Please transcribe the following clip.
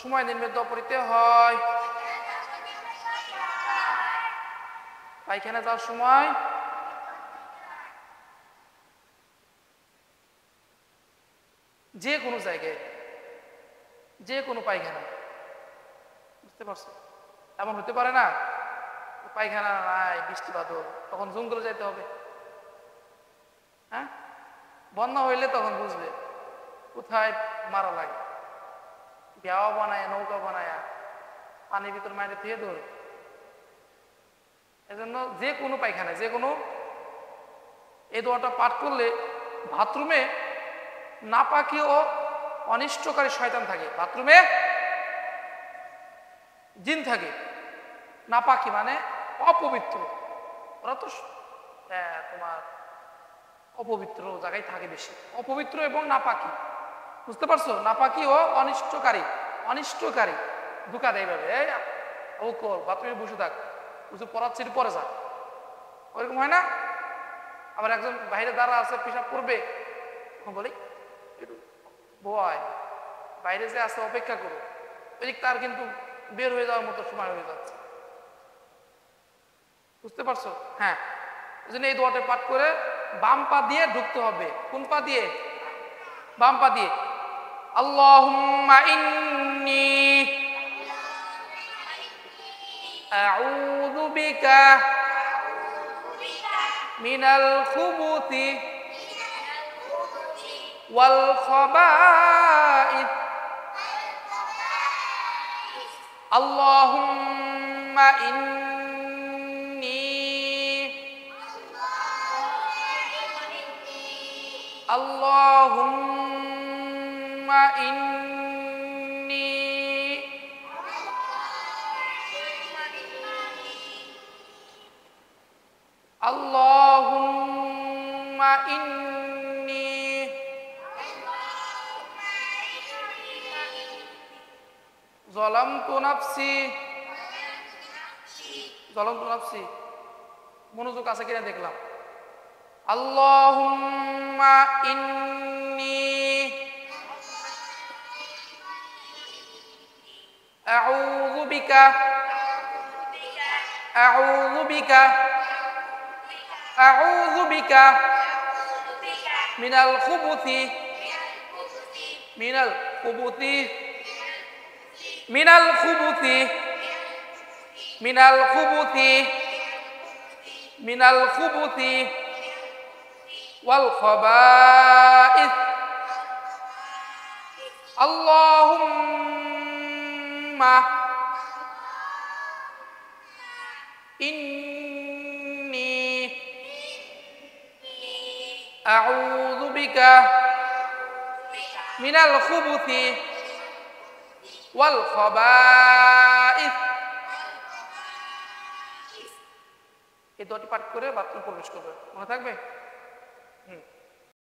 সময় নির্ণয় দোয়া পড়তে হয়? পায়খানা যাওয়ার সময় যে কোনো জায়গায়, যে কোনো পায়খানা, বুঝতে পারছো? এমন হতে পারে না পায়খানা নাই, বৃষ্টি বাদল, তখন জঙ্গলে যাইতে হবে। হ্যাঁ, বন্যা হইলে তখন বুঝবে কোথায় মারা লাগে। বেওয়া বানায়, নৌকা বানায় পানির ভিতর মাইরে দিয়ে ধর। এজন্য যে কোনো পায়খানায়, যে কোনো এই দোয়াটা পাঠ করলে বাথরুমে নাপাকি ও অনিষ্টকারী শয়তান থাকে, বাথরুমে জিন থাকে। নাপাকি মানে অপবিত্র, ওরা তো তোমার অপবিত্র জায়গায় থাকে বেশি, অপবিত্র এবং নাপাকি, বুঝতে পারছো? নাপাকি ও অনিষ্টকারী, অনিষ্টকারী ধোকা দেয় এইভাবে, ও কর বাথরুমে বসে থাক, বুঝে পড়াচ্ছি পরে যা, ওইরকম হয় না? আবার একজন বাইরে দাঁড়া আছে, পেশাব করবে, বলি একটু বয়, বাইরে যে আছে অপেক্ষা করো, ওই দিক তার কিন্তু বের হয়ে যাওয়ার মতো সময় হয়ে যাচ্ছে, বুঝতে পারছো? হ্যাঁ, এই জন্য এই দোয়াটা পাঠ করে বাম পা দিয়ে ঢুকতে হবে। কোন পা দিয়ে? বাম পা দিয়ে। আল্লাহুম্মা ইন্নী আউযু বিকা মিনাল খুবুতি ওয়াল খাবাইথ আল্লাহুম্মা Allahumma inni Allahumma inni zalamtu nafsi মনোযোগ আছে কিনা দেখলাম। Allahumma inni a'udzu bika minal khubuthi wal khaba'ith Allahumma inni a'udzu bika minal khubuthi wal khaba'ith। এই দোয়াটি পাঠ করে বাথরুম প্রবেশ করবে, মনে থাকবে?